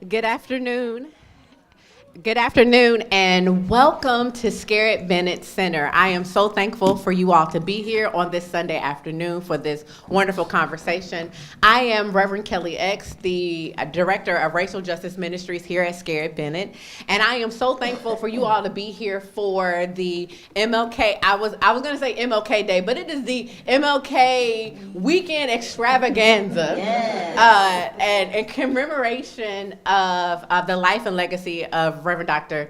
Good afternoon. Good afternoon and welcome to Scarrett Bennett Center. I am so thankful for you all to be here on this Sunday afternoon for this wonderful conversation. I am Reverend Kelli X, the Director of Racial Justice Ministries here at Scarrett Bennett, and I am so thankful for you all to be here for the MLK. I was going to say MLK Day, but it is the MLK Weekend Extravaganza, and in commemoration of the life and legacy of Reverend Dr.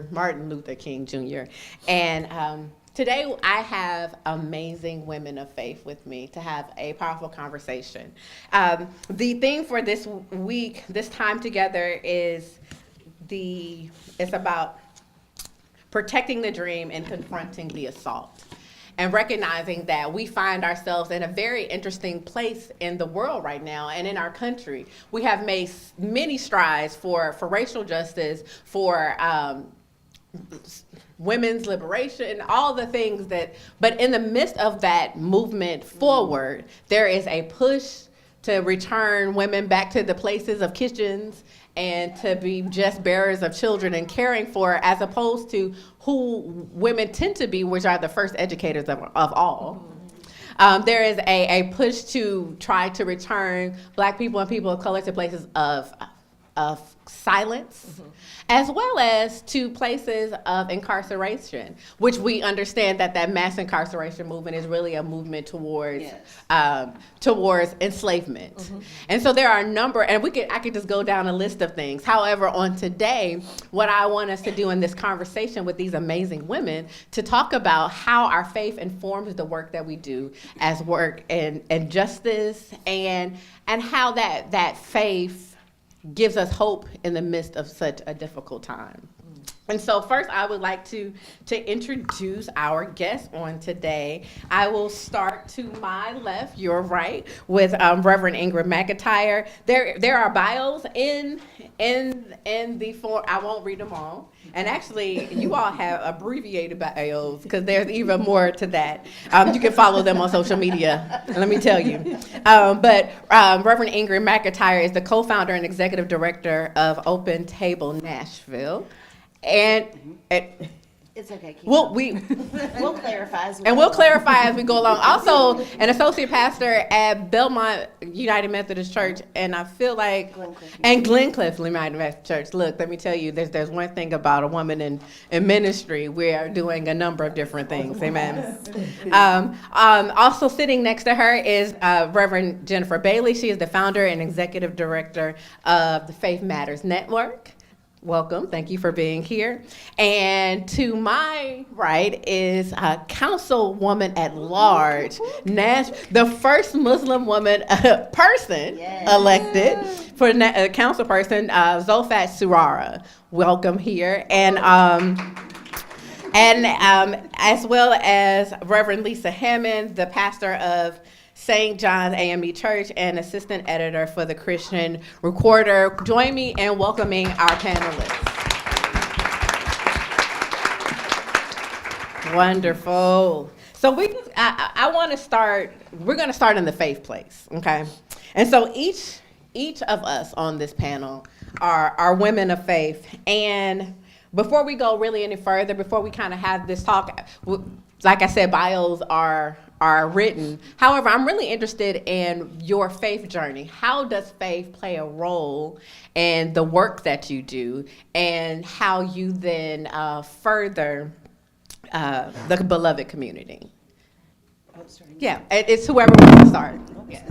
Martin Luther King Jr. And today I have amazing women of faith with me to have a powerful conversation. The theme for this week, this time together, it's about protecting the dream and confronting the assault. And recognizing that we find ourselves in a very interesting place in the world right now and in our country. We have made many strides for racial justice, for women's liberation, all the things but in the midst of that movement forward, there is a push to return women back to the places of kitchens and to be just bearers of children and caring for, as opposed to who women tend to be, which are the first educators of all. There is a push to try to return Black people and people of color to places of silence, as well as to places of incarceration, which we understand that mass incarceration movement is really a movement towards enslavement. And so there are a number, and I could just go down a list of things. However, on today, what I want us to do in this conversation with these amazing women to talk about how our faith informs the work that we do as work and justice, and how that faith gives us hope in the midst of such a difficult time. And so first, I would like to introduce our guest on today. I will start to my left, your right, with Reverend Ingrid McIntyre. There are bios in the form. I won't read them all. And actually, you all have abbreviated bios because there's even more to that. You can follow them on social media, let me tell you. But Reverend Ingrid McIntyre is the co-founder and executive director of Open Table Nashville. And it's okay. We'll clarify as well. And we'll clarify as we go along. Also, an associate pastor at Belmont United Methodist Church, and I feel like Glencliff United Methodist Church. Look, let me tell you, there's one thing about a woman in ministry. We are doing a number of different things. Amen. Also sitting next to her is Reverend Jennifer Bailey. She is the founder and executive director of the Faith Matters Network. Welcome. Thank you for being here. And to my right is Councilwoman at Large, the first Muslim woman person elected for councilperson, Zulfat Suara. Welcome here. And as well as Reverend Lisa Hammonds, the pastor of St. John's AME Church and assistant editor for the Christian Recorder. Join me in welcoming our panelists. Wonderful. So I want to start, we're going to start in the faith place, okay? And so each of us on this panel are women of faith. And before we go really any further, before we kind of have this talk, like I said, bios are written. However, I'm really interested in your faith journey. How does faith play a role in the work that you do, and how you then further the beloved community? Yeah, it's whoever wants to start. Yeah.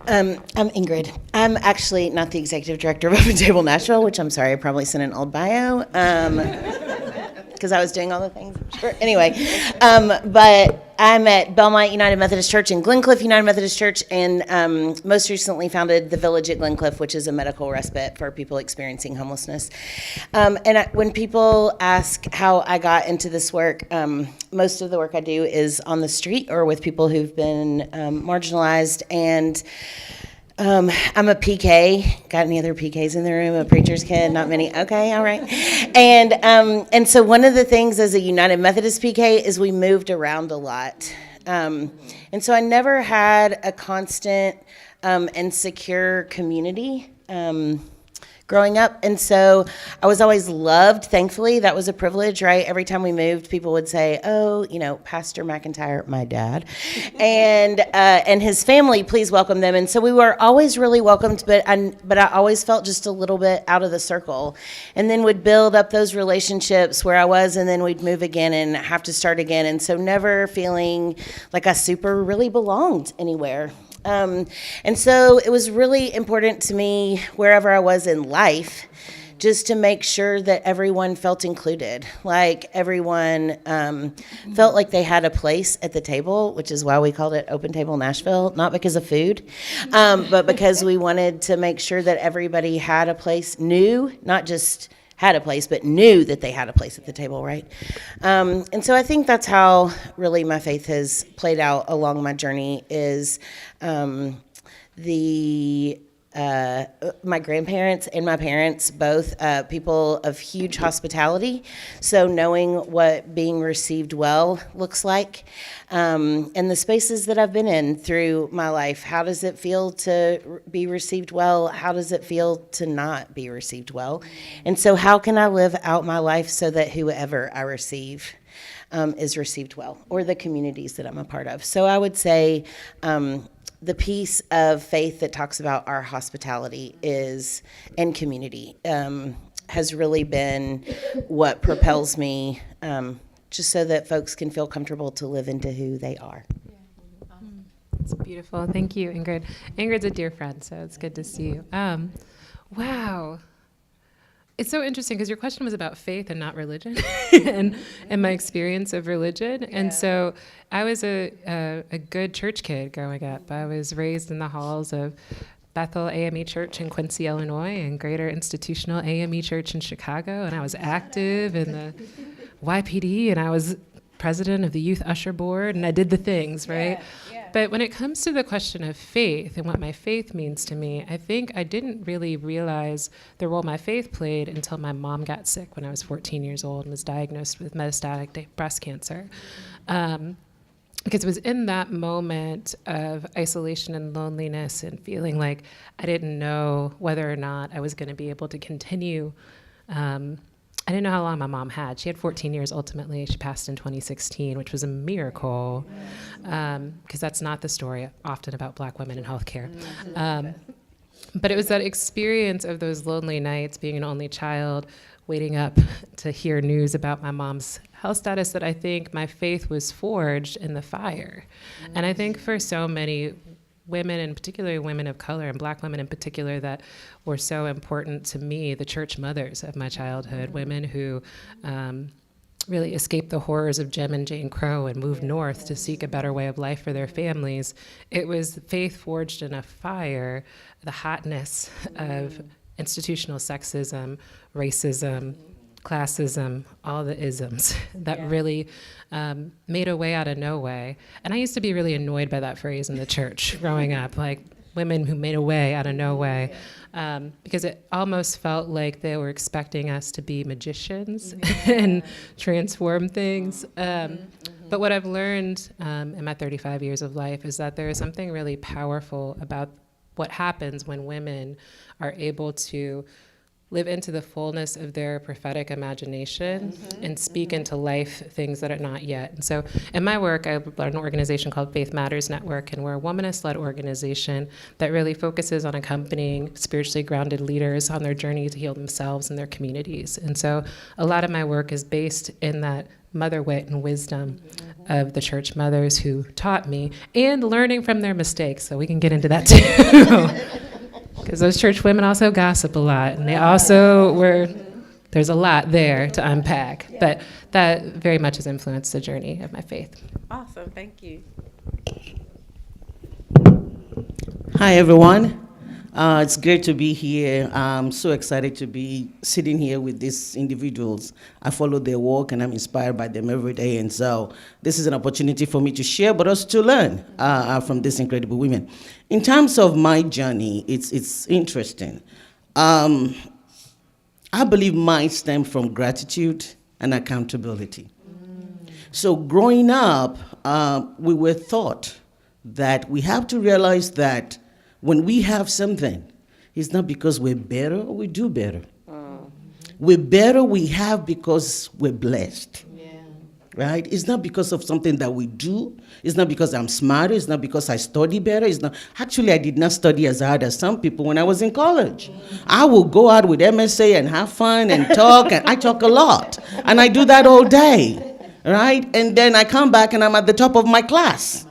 I'm Ingrid. I'm actually not the executive director of Open Table Nashville, which I'm sorry, I probably sent an old bio. Because I was doing all the things, I'm sure. Anyway, but I'm at Belmont United Methodist Church and Glencliff United Methodist Church, and most recently founded The Village at Glencliff, which is a medical respite for people experiencing homelessness. When people ask how I got into this work, most of the work I do is on the street or with people who've been marginalized, and I'm a PK. Got any other PKs in the room? A preacher's kid? Not many. Okay, all right. And so one of the things as a United Methodist PK is we moved around a lot. And so I never had a constant and secure community. Growing up. And so I was always loved, thankfully. That was a privilege, right? Every time we moved, people would say, oh, Pastor McIntyre, my dad, and his family, please welcome them. And so we were always really welcomed, but I always felt just a little bit out of the circle. And then would build up those relationships where I was, and then we'd move again and have to start again. And so never feeling like I super really belonged anywhere. And so it was really important to me, wherever I was in life, just to make sure that everyone felt included, like everyone felt like they had a place at the table, which is why we called it Open Table Nashville, not because of food, but because we wanted to make sure that everybody had a place, not just had a place, but knew that they had a place at the table, right? And so I think that's how really my faith has played out along my journey is my grandparents and my parents, both people of huge hospitality, so knowing what being received well looks like, and the spaces that I've been in through my life. How does it feel to be received well? How does it feel to not be received well? And so how can I live out my life so that whoever I receive is received well, or the communities that I'm a part of? So I would say the piece of faith that talks about our hospitality and community has really been what propels me, just so that folks can feel comfortable to live into who they are. It's beautiful. Thank you, Ingrid. Ingrid's a dear friend, so it's good to see you. Wow. It's so interesting because your question was about faith and not religion and my experience of religion. Yeah. And so I was a good church kid growing up. I was raised in the halls of Bethel AME Church in Quincy, Illinois, and Greater Institutional AME Church in Chicago. And I was active in the YPD, and I was president of the youth usher board, and I did the things, right? Yeah. But when it comes to the question of faith and what my faith means to me, I think I didn't really realize the role my faith played until my mom got sick when I was 14 years old and was diagnosed with metastatic breast cancer. Because it was in that moment of isolation and loneliness and feeling like I didn't know whether or not I was going to be able to continue. I didn't know how long my mom had. She had 14 years ultimately. She passed in 2016, which was a miracle, because that's not the story often about Black women in healthcare. But it was that experience of those lonely nights, being an only child, waiting up to hear news about my mom's health status, that I think my faith was forged in the fire. And I think for so many women, and particularly women of color and Black women in particular, that were so important to me, the church mothers of my childhood, women who really escaped the horrors of Jim and Jane Crow and moved north to seek a better way of life for their families. It was faith forged in a fire, the hotness of institutional sexism, racism, classism, all the isms that really made a way out of no way. And I used to be really annoyed by that phrase in the church growing up, like women who made a way out of no way, because it almost felt like they were expecting us to be magicians and transform things. But what I've learned in my 35 years of life is that there is something really powerful about what happens when women are able to live into the fullness of their prophetic imagination and speak into life things that are not yet. And so in my work, I run an organization called Faith Matters Network, and we're a womanist-led organization that really focuses on accompanying spiritually grounded leaders on their journey to heal themselves and their communities. And so a lot of my work is based in that mother wit and wisdom of the church mothers who taught me, and learning from their mistakes, so we can get into that too. Because those church women also gossip a lot, and they also there's a lot there to unpack. But that very much has influenced the journey of my faith. Awesome, thank you. Hi, everyone. It's great to be here. I'm so excited to be sitting here with these individuals. I follow their work, and I'm inspired by them every day. And so this is an opportunity for me to share, but also to learn from these incredible women. In terms of my journey, it's interesting. I believe mine stemmed from gratitude and accountability. So growing up, we were taught that we have to realize that when we have something, it's not because we're better or we do better. We're better, we have because we're blessed. Right? It's not because of something that we do. It's not because I'm smarter. It's not because I study better. It's not. Actually, I did not study as hard as some people when I was in college. I will go out with MSA and have fun and talk, and I talk a lot. And I do that all day, right? And then I come back and I'm at the top of my class.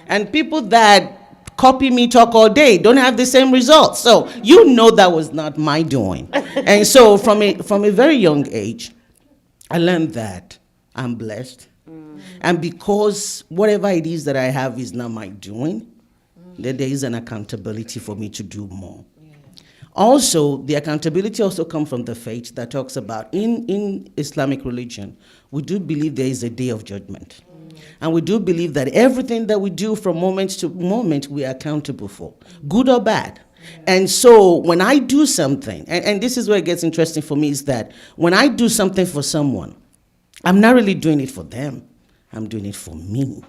And people that copy me talk all day don't have the same results. So you know that was not my doing. And so from a very young age, I learned that I'm blessed. And because whatever it is that I have is not my doing, that there is an accountability for me to do more. Also, the accountability also comes from the faith that talks about, in Islamic religion, we do believe there is a day of judgment. And we do believe that everything that we do from moment to moment, we are accountable for, good or bad. And so when I do something, and this is where it gets interesting for me, is that when I do something for someone, I'm not really doing it for them. I'm doing it for me.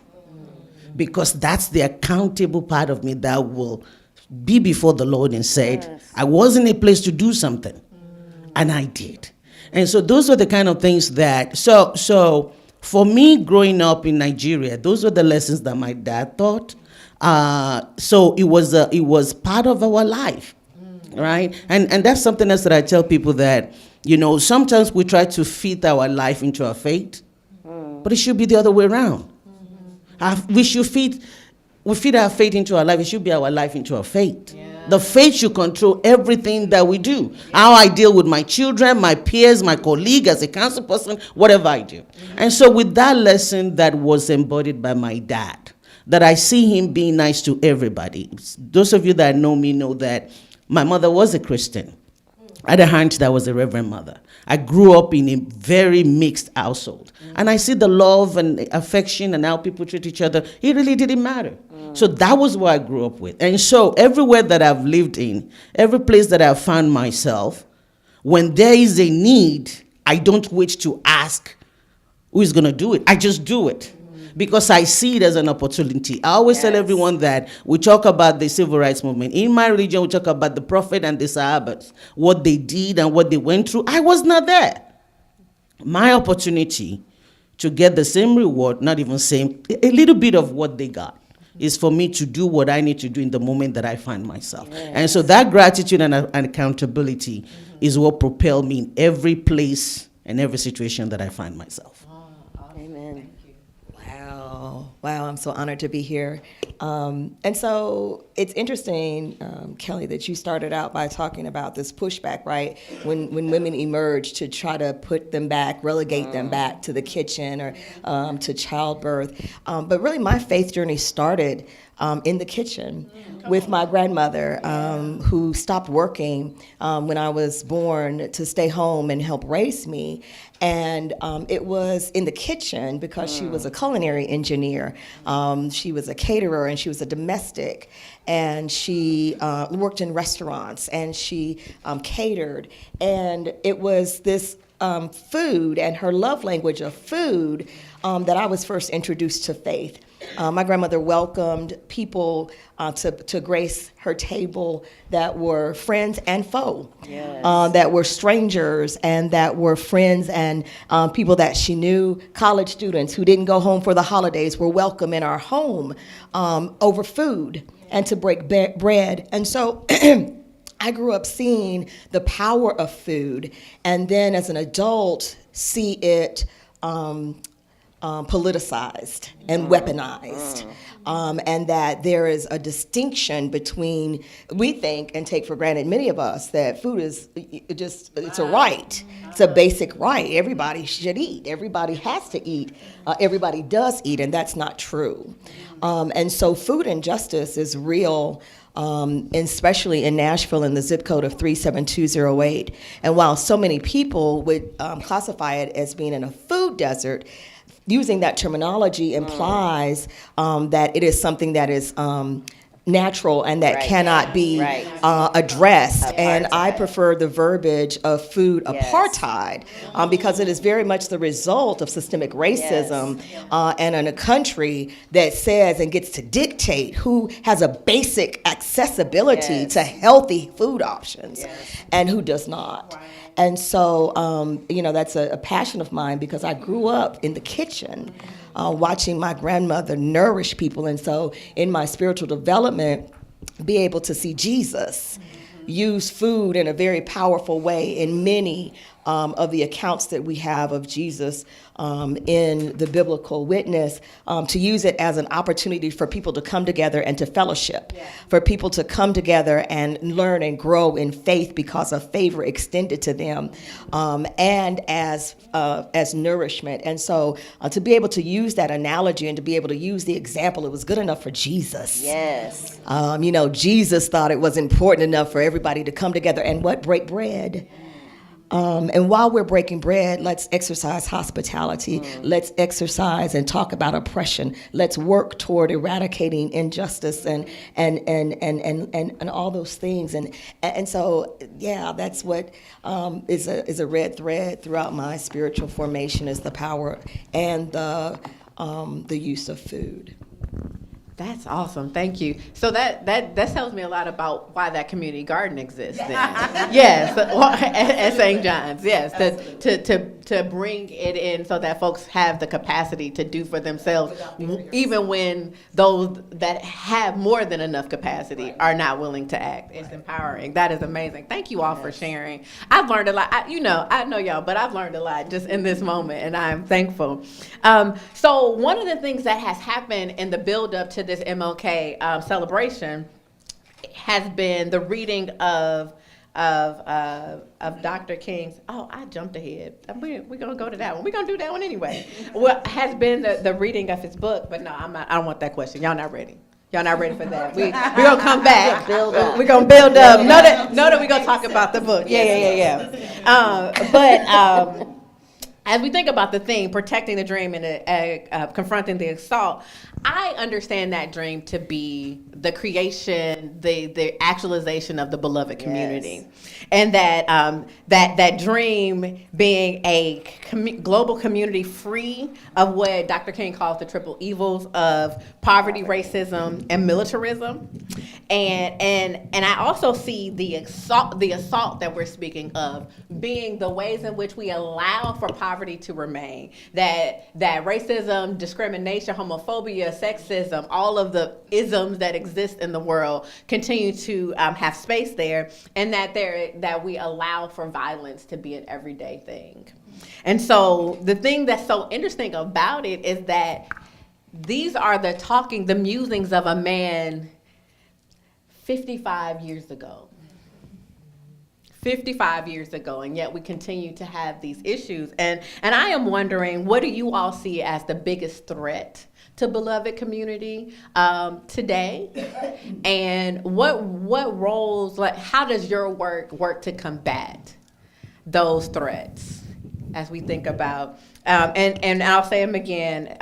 Because that's the accountable part of me that will be before the Lord and said, I was in a place to do something. And I did. And so those are the kind of things that, so for me growing up in Nigeria, those were the lessons that my dad taught. So it was part of our life, right? And that's something else that I tell people that, sometimes we try to fit our life into our faith, but it should be the other way around. We feed our faith into our life. It should be our life into our faith. Yeah. The faith should control everything that we do. Yeah. How I deal with my children, my peers, my colleague, as a council person, whatever I do. Mm-hmm. And so with that lesson that was embodied by my dad, that I see him being nice to everybody. Those of you that know me know that my mother was a Christian. I had a aunt that was a reverend mother. I grew up in a very mixed household. And I see the love and affection and how people treat each other. It really didn't matter. So that was what I grew up with. And so everywhere that I've lived in, every place that I've found myself, when there is a need, I don't wait to ask who is going to do it. I just do it. Because I see it as an opportunity. I always tell everyone that we talk about the civil rights movement. In my religion, we talk about the prophet and the sahabas, what they did and what they went through. I was not there. My opportunity to get the same reward, not even same, a little bit of what they got, is for me to do what I need to do in the moment that I find myself. Yes. And so that gratitude and accountability is what propelled me in every place and every situation that I find myself. Amen. Wow, I'm so honored to be here. And so it's interesting, Kelli, that you started out by talking about this pushback, right? When women emerge to try to put them back, relegate them back to the kitchen or to childbirth. But really my faith journey started in the kitchen with my grandmother, who stopped working when I was born to stay home and help raise me. And it was in the kitchen because she was a culinary engineer. She was a caterer and she was a domestic. And she worked in restaurants and she catered. And it was this food and her love language of food that I was first introduced to faith. My grandmother welcomed people to grace her table that were friends and foe, that were strangers and that were friends and people that she knew. College students who didn't go home for the holidays were welcome in our home over food and to break bread. And so I grew up seeing the power of food, and then as an adult, see it politicized and weaponized, and that there is a distinction between, we think and take for granted, many of us, that food is it's a right. It's a basic right. Everybody should eat. Everybody has to eat. Everybody does eat, and that's not true. And so food injustice is real, especially in Nashville in the zip code of 37208. And while so many people would classify it as being in a food desert, using that terminology implies that it is something that is natural and that Right. cannot be Right. addressed. And I Apartheid. prefer the verbiage of food Yes. apartheid because it is very much the result of systemic racism and in a country that says and gets to dictate who has a basic accessibility Yes. to healthy food options Yes. and who does not. And so, that's a passion of mine because I grew up in the kitchen watching my grandmother nourish people. And so in my spiritual development, be able to see Jesus use food in a very powerful way in many of the accounts that we have of Jesus in the biblical witness, to use it as an opportunity for people to come together and to fellowship, for people to come together and learn and grow in faith because of favor extended to them, and as nourishment. And so to be able to use that analogy and to be able to use the example, it was good enough for Jesus. Yes. Jesus thought it was important enough for everybody to come together and break bread. And while we're breaking bread, let's exercise hospitality. Let's exercise and talk about oppression. Let's work toward eradicating injustice and all those things. And so, that's what is a red thread throughout my spiritual formation, is the power and the use of food. That's awesome. Thank you. So that tells me a lot about why that community garden exists then. Yes, at St. John's. Yes, to bring it in so that folks have the capacity to do for themselves, even when those that have more than enough capacity are not willing to act. It's empowering. That is amazing. Thank you all for sharing. I've learned a lot. I know y'all, but I've learned a lot just in this moment, and I'm thankful. So one of the things that has happened in the build up to this MLK celebration has been the reading of Dr. King's. Oh, I jumped ahead. We're gonna go to that one. We're gonna do that one anyway. Well, has been the reading of his book, but no, I'm not. I don't want that question. Y'all not ready. Y'all not ready for that. We're gonna come back. Build up. We're gonna build up. Know that we're gonna talk about the book. Yeah. As we think about the theme, protecting the dream and confronting the assault, I understand that dream to be the creation, the actualization of the beloved community. Yes. And that dream being a global community free of what Dr. King calls the triple evils of poverty, racism, and militarism. And I also see the assault that we're speaking of being the ways in which we allow for poverty to remain. That racism, discrimination, homophobia, sexism, all of the isms that exist in the world continue to have space there, and that we allow for violence to be an everyday thing. And so the thing that's so interesting about it is that these are the musings of a man 55 years ago. 55 years ago, and yet we continue to have these issues. And I am wondering, what do you all see as the biggest threat to beloved community today? And what roles, how does your work to combat those threats as we think about, and I'll say them again,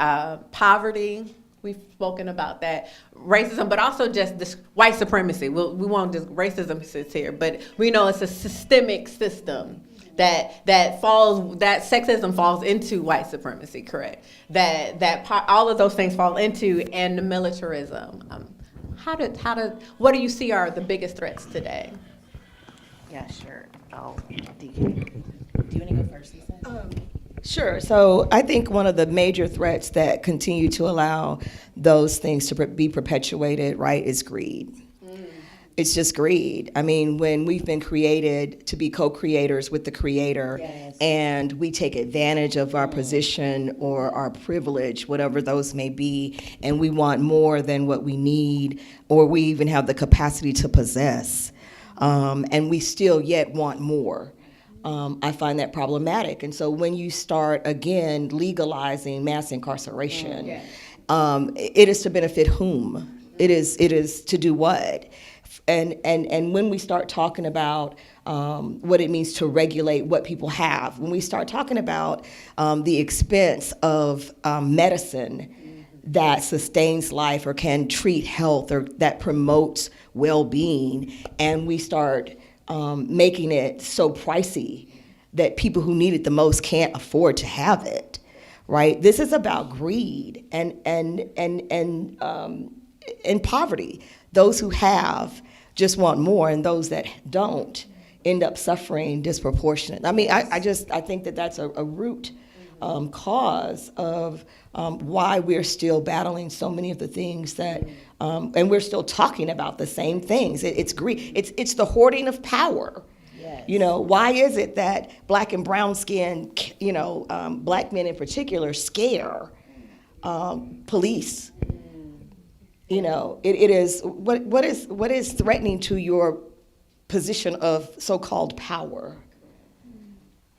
poverty, we've spoken about that, racism, but also just this white supremacy. We won't just, racism sits here, but we know it's a systemic system that sexism falls into white supremacy, correct? All of those things fall into, and the militarism. What do you see are the biggest threats today? Yeah, sure. Do you want to go first, Lisa? Sure. So I think one of the major threats that continue to allow those things to be perpetuated, right, is greed. It's just greed. I mean, when we've been created to be co-creators with the Creator, yes, and we take advantage of our position or our privilege, whatever those may be, and we want more than what we need, or we even have the capacity to possess, and we still yet want more. I find that problematic. And so when you start, again, legalizing mass incarceration, yes, it is to benefit whom? It is to do what? And when we start talking about what it means to regulate what people have, when we start talking about the expense of medicine, that sustains life or can treat health or that promotes well-being, and we start making it so pricey that people who need it the most can't afford to have it, right? This is about greed and poverty. Those who have just want more, and those that don't end up suffering disproportionate. I mean, I think that that's a root cause of why we're still battling so many of the things that, and we're still talking about the same things. It's greed. It's the hoarding of power. Yes. You know, why is it that black and brown skin, black men in particular, scare police? You know, it is what is threatening to your position of so-called power?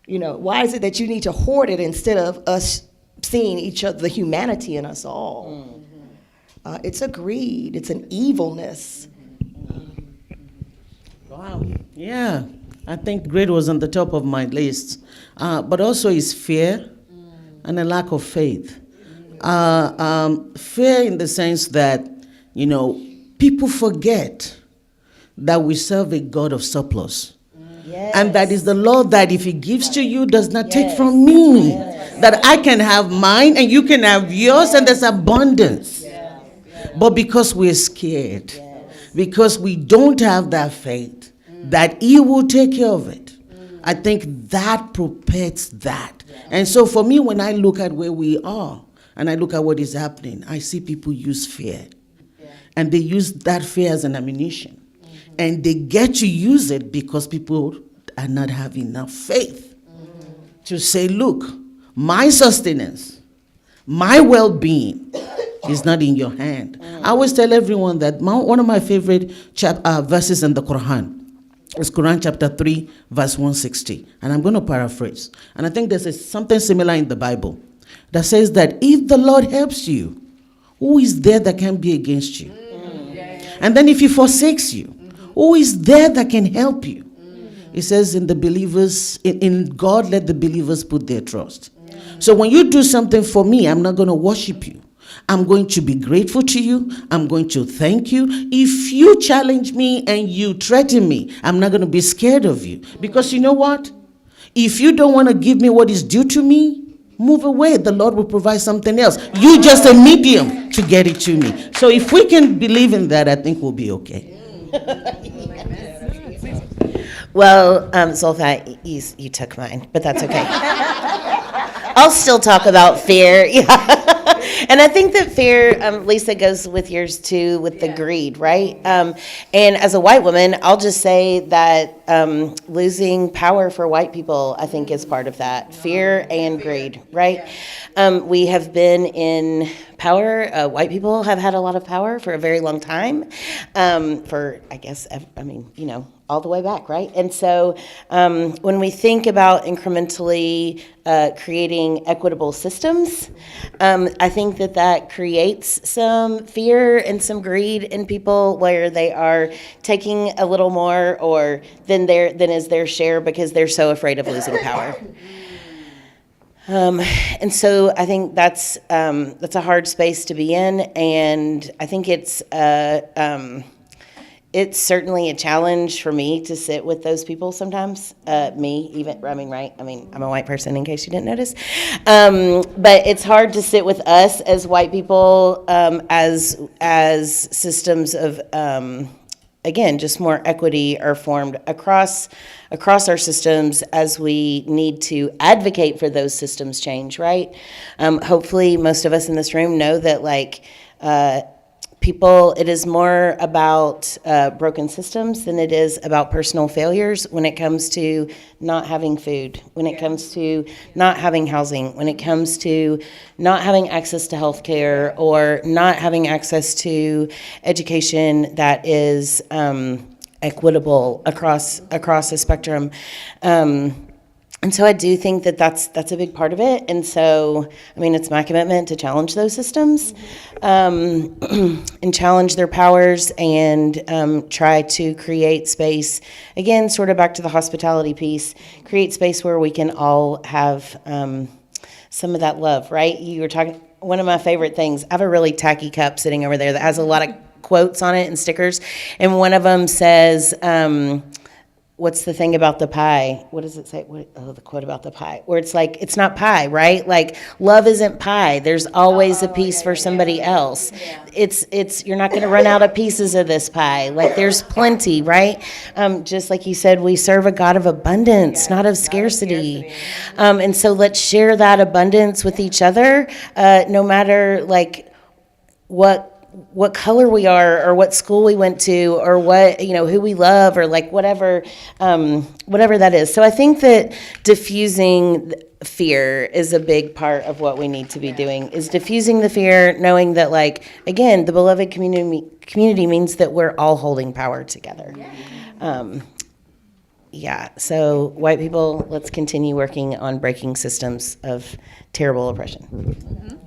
You know, why is it that you need to hoard it instead of us seeing each other, the humanity in us all? It's a greed. It's an evilness. Wow. Yeah, I think greed was on the top of my list, but also is fear and a lack of faith. Fear in the sense that, people forget that we serve a God of surplus. Yes. And that is the Lord that if he gives to you, does not take from me. Yes. That I can have mine and you can have yours, and there's abundance. Yes. But because we're scared, because we don't have that faith, that he will take care of it, I think that perpetuates that. And so for me, when I look at where we are and I look at what is happening, I see people use fear. And they use that fear as an ammunition. And they get to use it because people are not having enough faith to say, look, my sustenance, my well-being is not in your hand. I always tell everyone that one of my favorite verses in the Quran is Quran chapter 3, verse 160. And I'm going to paraphrase. And I think there's something similar in the Bible that says that if the Lord helps you, who is there that can be against you? And then if he forsakes you, who is there that can help you? It says in the believers, in God, let the believers put their trust. So when you do something for me, I'm not going to worship you. I'm going to be grateful to you. I'm going to thank you. If you challenge me and you threaten me, I'm not going to be scared of you. Because you know what? If you don't want to give me what is due to me, move away. The Lord will provide something else. You're just a medium to get it to me. So if we can believe in that, I think we'll be okay. Well, Zulfat, you took mine, but that's okay. I'll still talk about fear. Yeah. And I think that fear, Lisa, goes with yours too, with the greed, right? And as a white woman, I'll just say that losing power for white people, I think, is part of that. Fear and greed, right? We have been in power. White people have had a lot of power for a very long time. All the way back, right? And so when we think about incrementally creating equitable systems, I think that creates some fear and some greed in people where they are taking a little more or than is their share because they're so afraid of losing power. And so I think that's a hard space to be in, and I think it's certainly a challenge for me to sit with those people sometimes. I'm a white person in case you didn't notice. But it's hard to sit with us as white people as systems of, again, just more equity are formed across our systems as we need to advocate for those systems change, right? Hopefully most of us in this room know that it is more about broken systems than it is about personal failures when it comes to not having food, when it comes to not having housing, when it comes to not having access to health care or not having access to education that is equitable across a spectrum. And so I do think that that's a big part of it. And so, it's my commitment to challenge those systems and challenge their powers and try to create space, again, sort of back to the hospitality piece, create space where we can all have some of that love, right? You were talking, one of my favorite things. I have a really tacky cup sitting over there that has a lot of quotes on it and stickers, and one of them says, what's the thing about the pie? What does it say? The quote about the pie, where it's like, it's not pie, right? Like, love isn't pie. There's always a piece for somebody else. It's you're not going to run out of pieces of this pie. Like, there's plenty, right? Just like you said, we serve a God of abundance, not of scarcity. And so let's share that abundance with each other, no matter like what color we are, or what school we went to, or what, who we love, or like whatever that is. So I think that diffusing fear is a big part of what we need to be doing, is diffusing the fear, knowing that, like, again, the beloved community means that we're all holding power together. So white people, let's continue working on breaking systems of terrible oppression.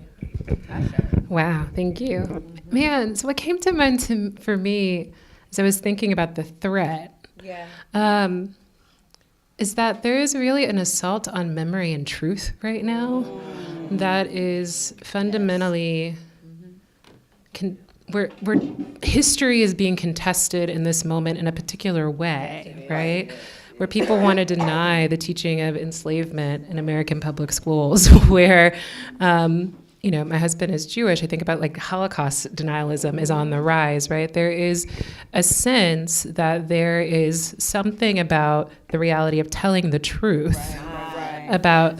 Wow, thank you. Man, so what came to mind for me as I was thinking about the threat is that there is really an assault on memory and truth right now that is fundamentally, where history is being contested in this moment in a particular way, right? Where people want to deny the teaching of enslavement in American public schools, where my husband is Jewish. I think about like Holocaust denialism is on the rise, right? There is a sense that there is something about the reality of telling the truth about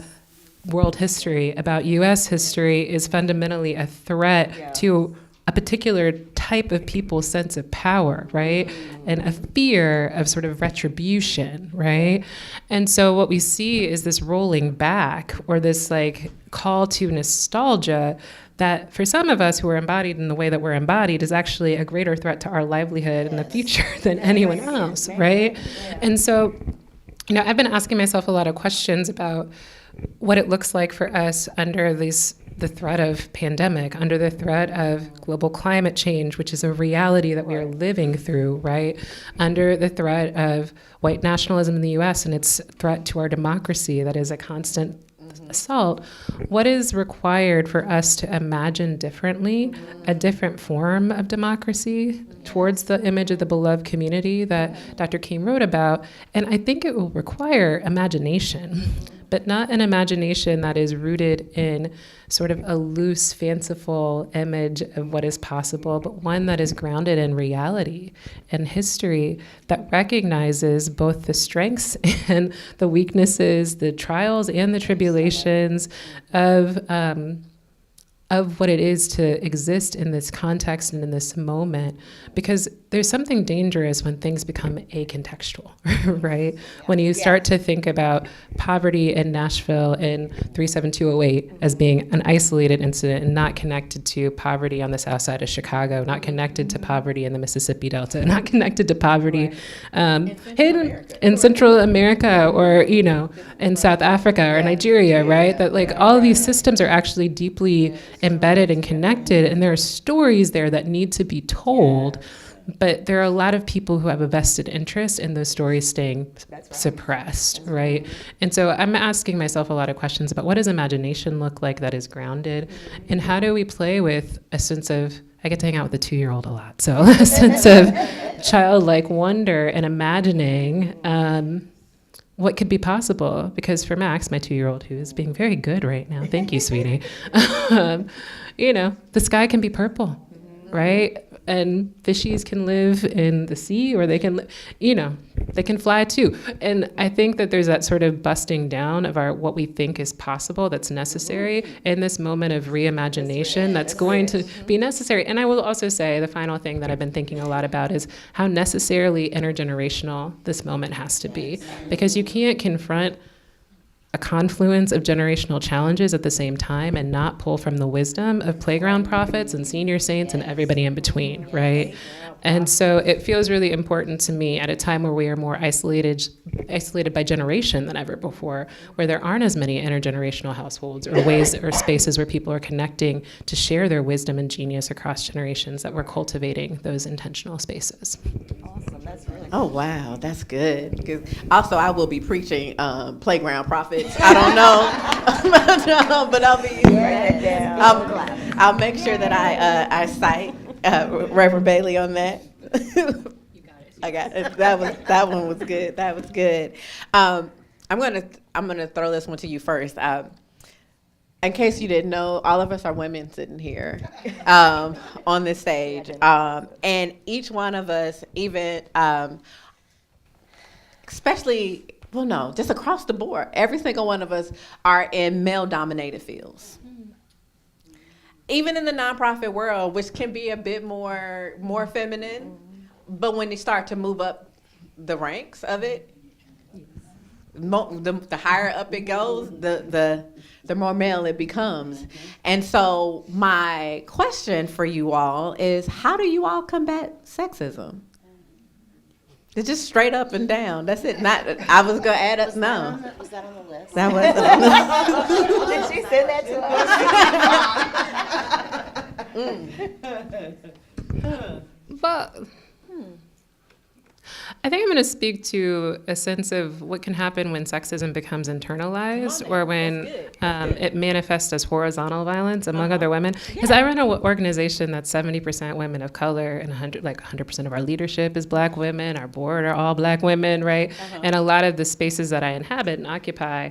world history, about U.S. history, is fundamentally a threat to a particular type of people's sense of power, right? And a fear of sort of retribution, right? And so what we see is this rolling back, or this like call to nostalgia that for some of us who are embodied in the way that we're embodied is actually a greater threat to our livelihood in the future than anyone else, right? And so, I've been asking myself a lot of questions about what it looks like for us under the threat of pandemic, under the threat of global climate change, which is a reality that we are living through, right? Under the threat of white nationalism in the US and its threat to our democracy that is a constant assault. What is required for us to imagine differently, a different form of democracy towards the image of the beloved community that Dr. King wrote about? And I think it will require imagination, but not an imagination that is rooted in sort of a loose, fanciful image of what is possible, but one that is grounded in reality and history, that recognizes both the strengths and the weaknesses, the trials and the tribulations of what it is to exist in this context and in this moment, because there's something dangerous when things become acontextual, right? When you start to think about poverty in Nashville in 37208 as being an isolated incident and not connected to poverty on the south side of Chicago, not connected to poverty in the Mississippi Delta, not connected to poverty hidden in Central America, or, in South Africa or Nigeria, right? That like all of these systems are actually deeply embedded and connected, and there are stories there that need to be told, but there are a lot of people who have a vested interest in those stories staying suppressed, right? And so I'm asking myself a lot of questions about what does imagination look like that is grounded, and how do we play with a sense of, I get to hang out with a 2-year-old a lot, so a sense of childlike wonder and imagining what could be possible. Because for Max, my 2-year-old, who is being very good right now, thank you, sweetie, the sky can be purple, right? And fishies can live in the sea, or they can, they can fly too. And I think that there's that sort of busting down of what we think is possible that's necessary in this moment of reimagination that's going to be necessary. And I will also say the final thing that I've been thinking a lot about is how necessarily intergenerational this moment has to be. Because you can't confront a confluence of generational challenges at the same time and not pull from the wisdom of playground prophets and senior saints and everybody in between, right? And so it feels really important to me at a time where we are more isolated by generation than ever before, where there aren't as many intergenerational households or ways or spaces where people are connecting to share their wisdom and genius across generations, that we're cultivating those intentional spaces. Awesome, that's really Oh, wow, that's good. 'Cause also, I will be preaching playground prophets. I don't know, but I'll be. I'll make sure that I cite Reverend Bailey on that. I got it. That one was good. That was good. I'm gonna throw this one to you first. In case you didn't know, all of us are women sitting here on this stage, and each one of us, even especially, well, no, just across the board, every single one of us are in male-dominated fields. Even in the nonprofit world, which can be a bit more feminine, but when you start to move up the ranks of it, the higher up it goes, the more male it becomes. And so my question for you all is, how do you all combat sexism? It's just straight up and down. That's it. Not. I was gonna add up. No. Was that on the list? That wasn't on the Did she send that to us? But I think I'm going to speak to a sense of what can happen when sexism becomes internalized, or when it manifests as horizontal violence among other women. Because I run an organization that's 70% women of color, and 100% of our leadership is Black women. Our board are all Black women, right? And a lot of the spaces that I inhabit and occupy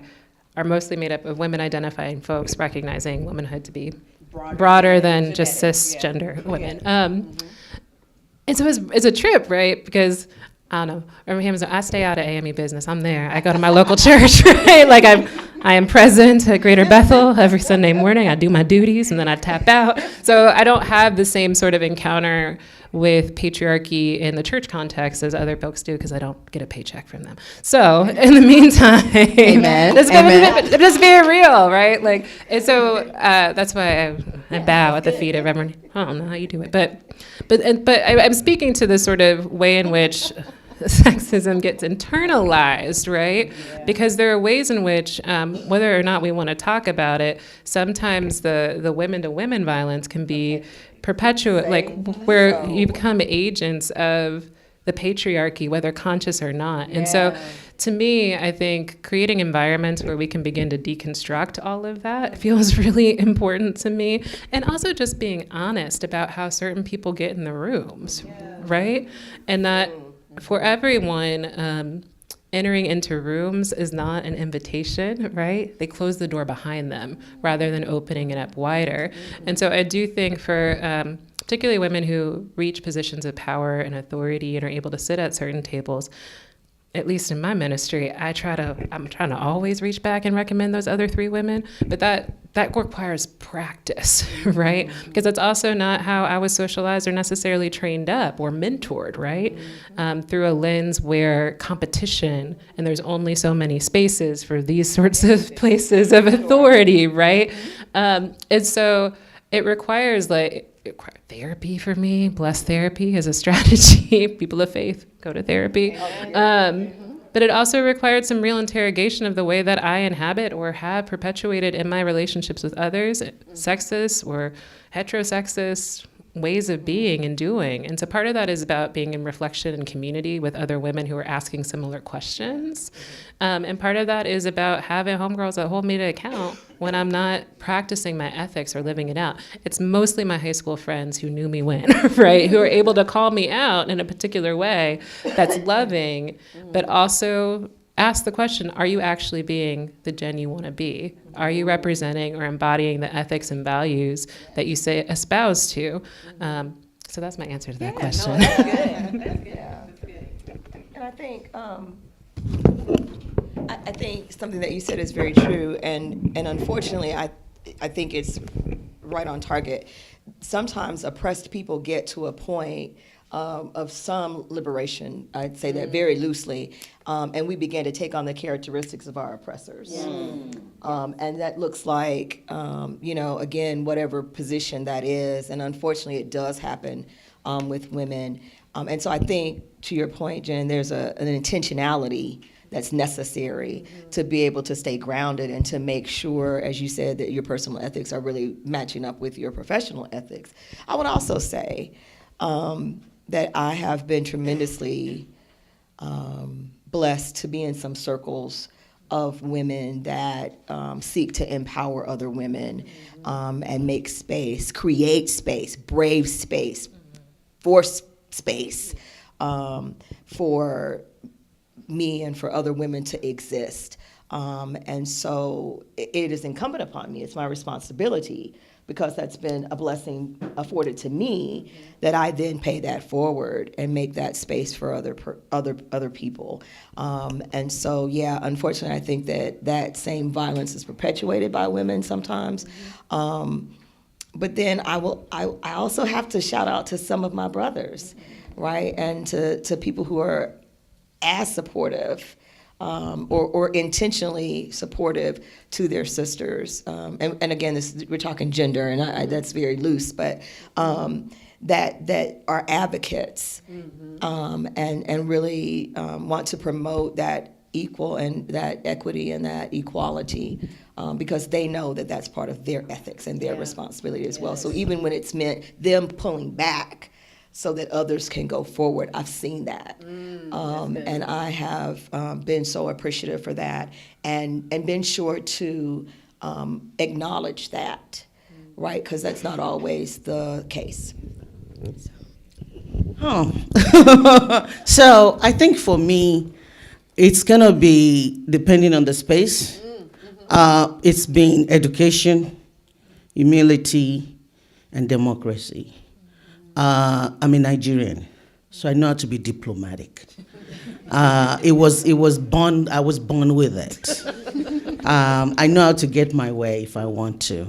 are mostly made up of women identifying folks recognizing womanhood to be broader than just cisgender women. And so it's a trip, right? Because I don't know. Remember him? I stay out of AME business. I'm there. I go to my local church, right? Like I am present at Greater Bethel every Sunday morning. I do my duties and then I tap out. So I don't have the same sort of encounter with patriarchy in the church context as other folks do, because I don't get a paycheck from them. So in the meantime, Amen. Just be real, right? Like, and so that's why I bow at the feet of Reverend. I don't know how you do it, but I'm speaking to the sort of way in which sexism gets internalized, right? Yeah. Because there are ways in which, whether or not we want to talk about it, sometimes the women-to-women violence can be perpetuate, like where you become agents of the patriarchy, whether conscious or not. And so to me, I think creating environments where we can begin to deconstruct all of that feels really important to me. And also just being honest about how certain people get in the rooms, right? And that for everyone, entering into rooms is not an invitation, right? They close the door behind them rather than opening it up wider. And so I do think for particularly women who reach positions of power and authority and are able to sit at certain tables, at least in my ministry, I'm trying to always reach back and recommend those other three women, but that requires practice, right? Because that's also not how I was socialized or necessarily trained up or mentored, right? Through a lens where competition, and there's only so many spaces for these sorts of places of authority, right? And so it requires therapy for me. Bless therapy as a strategy. People of faith, go to therapy. But it also required some real interrogation of the way that I inhabit or have perpetuated in my relationships with others, sexist or heterosexist ways of being and doing. And so part of that is about being in reflection and community with other women who are asking similar questions. And part of that is about having homegirls that hold me to account when I'm not practicing my ethics or living it out. It's mostly my high school friends who knew me when, right? Who are able to call me out in a particular way that's loving, but also ask the question, are you actually being the Jen you want to be? Are you representing or embodying the ethics and values that you say espouse to? So that's my answer to that question. No, that's good. That's good. That's good. And I think something that you said is very true, and unfortunately, I think it's right on target. Sometimes oppressed people get to a point of some liberation, I'd say that very loosely, and we begin to take on the characteristics of our oppressors. And that looks like, again, whatever position that is, and unfortunately it does happen with women. And so I think, to your point, Jen, there's an intentionality that's necessary to be able to stay grounded and to make sure, as you said, that your personal ethics are really matching up with your professional ethics. I would also say that I have been tremendously blessed to be in some circles of women that seek to empower other women and make space, create space, brave space, force space for me and for other women to exist. And so it is incumbent upon me, it's my responsibility, because that's been a blessing afforded to me, that I then pay that forward and make that space for other people. And so, yeah, unfortunately, I think that same violence is perpetuated by women sometimes. But then I also have to shout out to some of my brothers, right, and to people who are as supportive. Or intentionally supportive to their sisters, and again, we're talking gender, and that's very loose, but that are advocates, and really want to promote that equal and that equity and that equality, because they know that that's part of their ethics and their responsibility as well. So even when it's meant them pulling back so that others can go forward, I've seen that. And I have been so appreciative for that, and been sure to acknowledge that, right? Because that's not always the case. So I think for me, it's gonna be depending on the space. It's been education, humility, and democracy. I'm a Nigerian, so I know how to be diplomatic. I was born with it. I know how to get my way if I want to.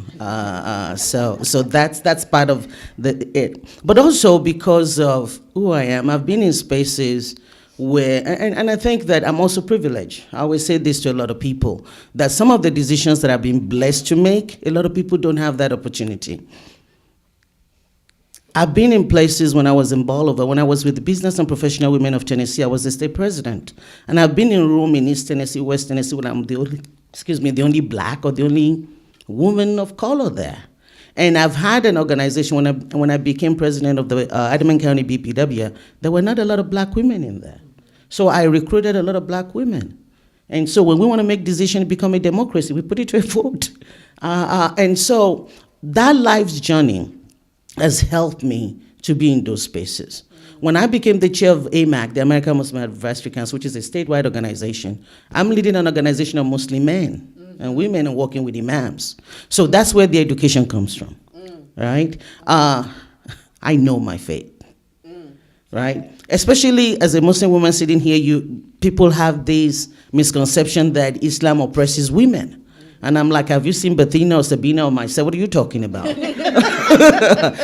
So that's part of it. But also because of who I am, I've been in spaces where, and I think that I'm also privileged. I always say this to a lot of people, that some of the decisions that I've been blessed to make, a lot of people don't have that opportunity. I've been in places when I was in Bolivar, when I was with the Business and Professional Women of Tennessee, I was the state president. And I've been in room in East Tennessee, West Tennessee, when I'm the only black or the only woman of color there. And I've had an organization, when I became president of the Adams County BPW, there were not a lot of black women in there. So I recruited a lot of black women. And so when we want to make decisions become a democracy, we put it to a vote. And so that life's journey has helped me to be in those spaces. When I became the chair of AMAC, the American Muslim Advisory Council, which is a statewide organization, I'm leading an organization of Muslim men and women and working with imams. So that's where the education comes from, right? I know my faith, right? Especially as a Muslim woman sitting here, people have this misconception that Islam oppresses women. And I'm like, have you seen Bethina or Sabina or myself? What are you talking about?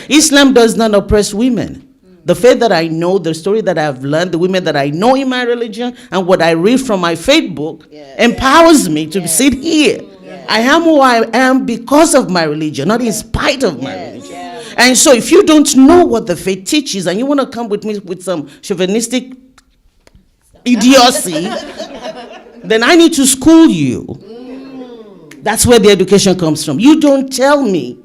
Islam does not oppress women. The faith that I know, the story that I've learned, the women that I know in my religion, and what I read from my faith book empowers me to sit here. I am who I am because of my religion, not in spite of my religion. And so if you don't know what the faith teaches and you want to come with me with some chauvinistic idiocy, then I need to school you. That's where the education comes from. You don't tell me.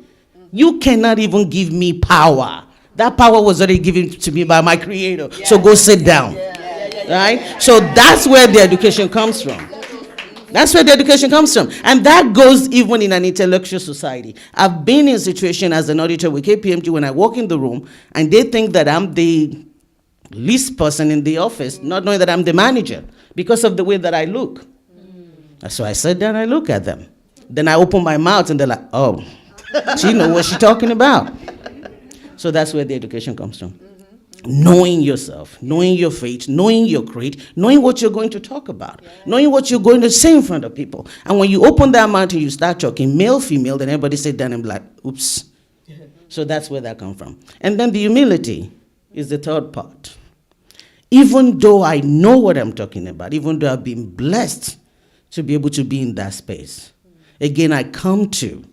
You cannot even give me power. That power was already given to me by my creator. So go sit down. Right? So that's where the education comes from. That's where the education comes from. And that goes even in an intellectual society. I've been in a situation as an auditor with KPMG when I walk in the room and they think that I'm the least person in the office, not knowing that I'm the manager because of the way that I look. So I sit down and I look at them. Then I open my mouth and they're like, oh, she knows what she's talking about. So that's where the education comes from. Knowing yourself, knowing your faith, knowing your creed, knowing what you're going to talk about, knowing what you're going to say in front of people. And when you open that mouth and you start talking male, female, then everybody sit down and be like, oops. So that's where that comes from. And then the humility is the third part. Even though I know what I'm talking about, even though I've been blessed to be able to be in that space, again, I come to,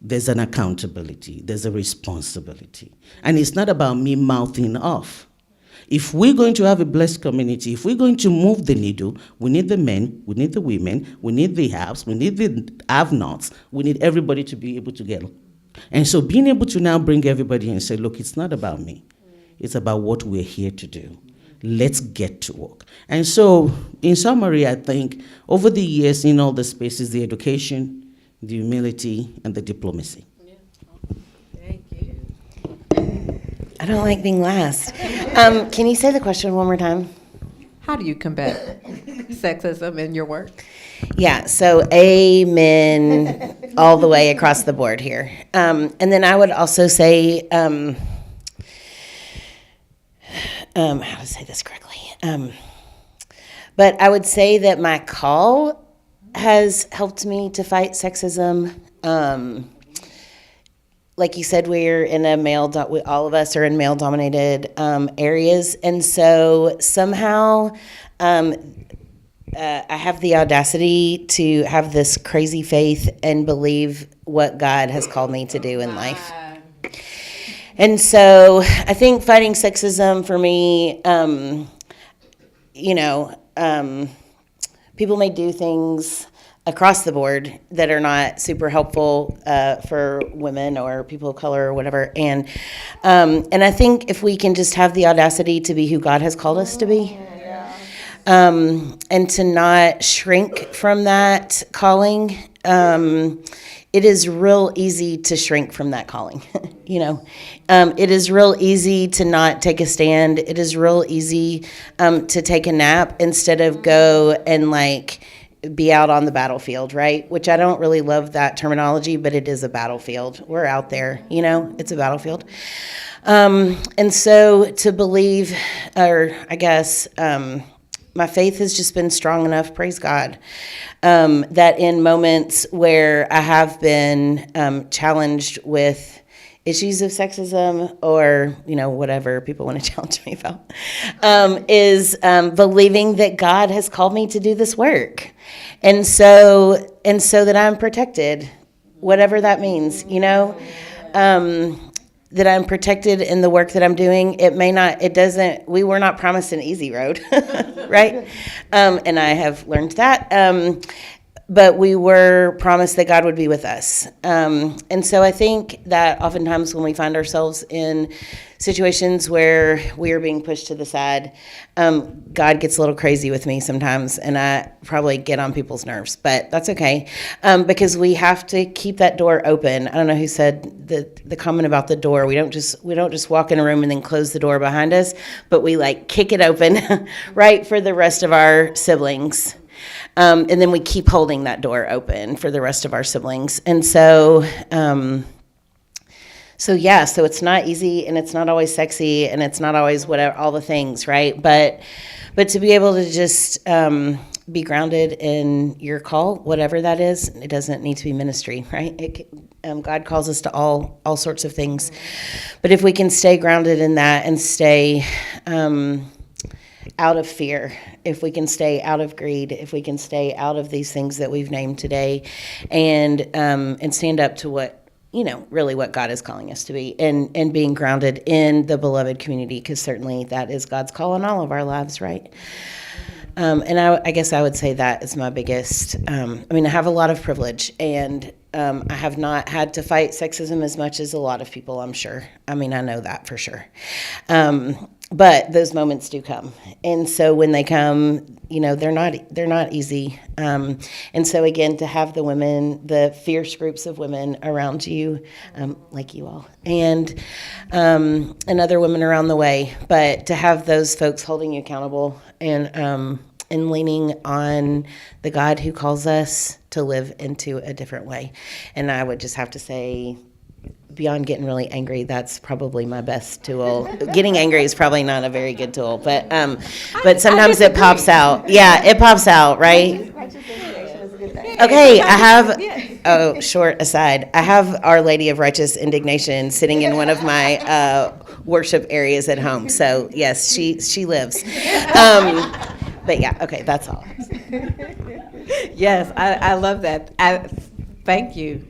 there's an accountability, there's a responsibility. And it's not about me mouthing off. If we're going to have a blessed community, if we're going to move the needle, we need the men, we need the women, we need the haves, we need the have-nots, we need everybody to be able to get. And so being able to now bring everybody in and say, look, it's not about me. It's about what we're here to do. let's get to work. And so, in summary, I think over the years, in all the spaces, the education, the humility, and the diplomacy. Thank you. I don't like being last. Can you say the question one more time? How do you combat sexism in your work? Yeah, so amen all the way across the board here. And then I would also say, how to say this correctly? But I would say that my call has helped me to fight sexism. Like you said, we're in a all of us are in male-dominated areas, and so somehow I have the audacity to have this crazy faith and believe what God has called me to do in life. And so I think fighting sexism for me, people may do things across the board that are not super helpful for women or people of color or whatever. And I think if we can just have the audacity to be who God has called us to be, and to not shrink from that calling, it is real easy to shrink from that calling. It is real easy to not take a stand. It is real easy to take a nap instead of go and be out on the battlefield, right? Which I don't really love that terminology, but it is a battlefield. We're out there, it's a battlefield. And so to believe, or I guess, my faith has just been strong enough, praise God, that in moments where I have been challenged with issues of sexism or, whatever people want to challenge me about, is believing that God has called me to do this work. And so that I'm protected, whatever that means, that I'm protected in the work that I'm doing. We were not promised an easy road, right? And I have learned that. But we were promised that God would be with us. And so I think that oftentimes when we find ourselves in situations where we are being pushed to the side, God gets a little crazy with me sometimes, and I probably get on people's nerves, but that's okay, because we have to keep that door open. I don't know who said the comment about the door. We don't just walk in a room and then close the door behind us, but we kick it open, right, for the rest of our siblings. And then we keep holding that door open for the rest of our siblings. And so it's not easy, and it's not always sexy, and it's not always whatever, all the things, right? But to be able to just be grounded in your call, whatever that is, it doesn't need to be ministry, right? God calls us to all sorts of things. But if we can stay grounded in that and stay out of fear, if we can stay out of greed, if we can stay out of these things that we've named today, and stand up to what, really what God is calling us to be, and being grounded in the beloved community, because certainly that is God's call on all of our lives, right? And I guess I would say that is my biggest, I have a lot of privilege, and I have not had to fight sexism as much as a lot of people, I'm sure. I know that for sure. But those moments do come. And so when they come, they're not easy. And so again, to have the women, the fierce groups of women around you, like you all, and other women around the way, but to have those folks holding you accountable and leaning on the God who calls us to live into a different way. And I would just have to say, beyond getting really angry, that's probably my best tool. Getting angry is probably not a very good tool, but sometimes it pops out. Yeah, it pops out, right? Okay, short aside. I have Our Lady of Righteous Indignation sitting in one of my worship areas at home. So yes, she lives. But yeah, okay, that's all. Yes, I love that. Thank you.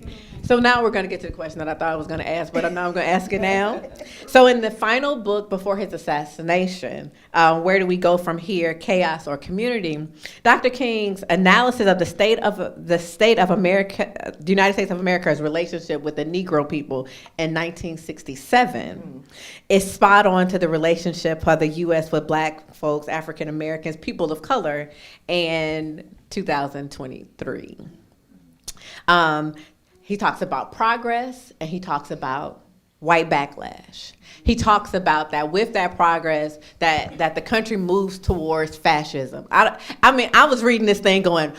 So now we're going to get to the question that I thought I was going to ask, but I'm not going to ask it now. So in the final book before his assassination, Where Do We Go From Here, Chaos or Community, Dr. King's analysis of the state of America, the United States of America's relationship with the Negro people in 1967 is spot on to the relationship of the U.S. with Black folks, African Americans, people of color in 2023. He talks about progress and he talks about white backlash. He talks about that with that progress, that the country moves towards fascism. I mean, I was reading this thing going,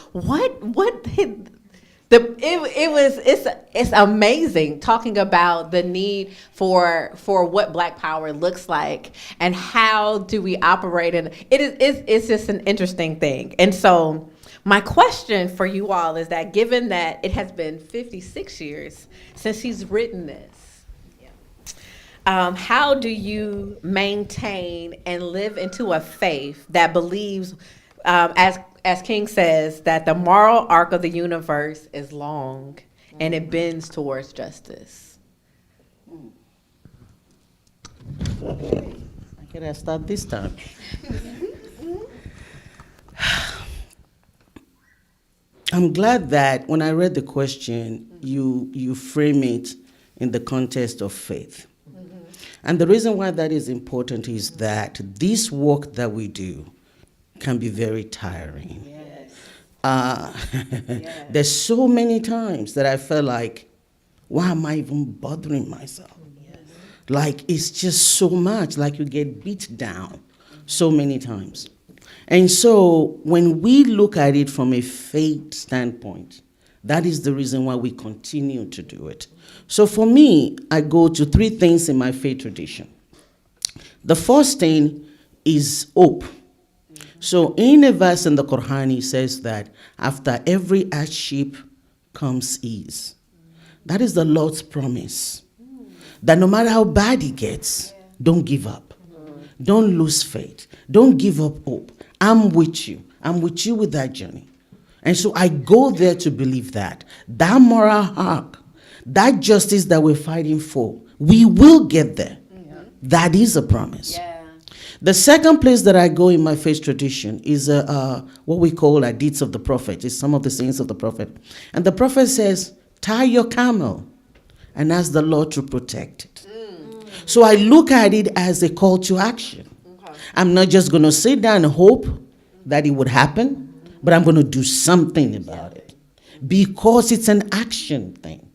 it's amazing talking about the need for what Black power looks like and how do we operate in it's just an interesting thing. And so my question for you all is that given that it has been 56 years since he's written this, how do you maintain and live into a faith that believes, as King says, that the moral arc of the universe is long and it bends towards justice? I gotta start this time. I'm glad that when I read the question, you frame it in the context of faith. Mm-hmm. And the reason why that is important is that this work that we do can be very tiring. Yes. Yes. There's so many times that I felt like, why am I even bothering myself? Yes. Like, it's just so much, like you get beat down so many times. And so when we look at it from a faith standpoint, that is the reason why we continue to do it. So for me, I go to three things in my faith tradition. The first thing is hope. So in a verse in the Quran, it says that after every hardship comes ease. That is the Lord's promise. That no matter how bad it gets, don't give up. Don't lose faith. Don't give up hope. I'm with you. I'm with you with that journey. And so I go there to believe that moral arc, that justice that we're fighting for, we will get there. Yeah. That is a promise. Yeah. The second place that I go in my faith tradition is what we call deeds of the prophet. It's some of the sayings of the prophet. And the prophet says, tie your camel and ask the Lord to protect it. So I look at it as a call to action. I'm not just going to sit down and hope that it would happen, but I'm going to do something about it because it's an action thing.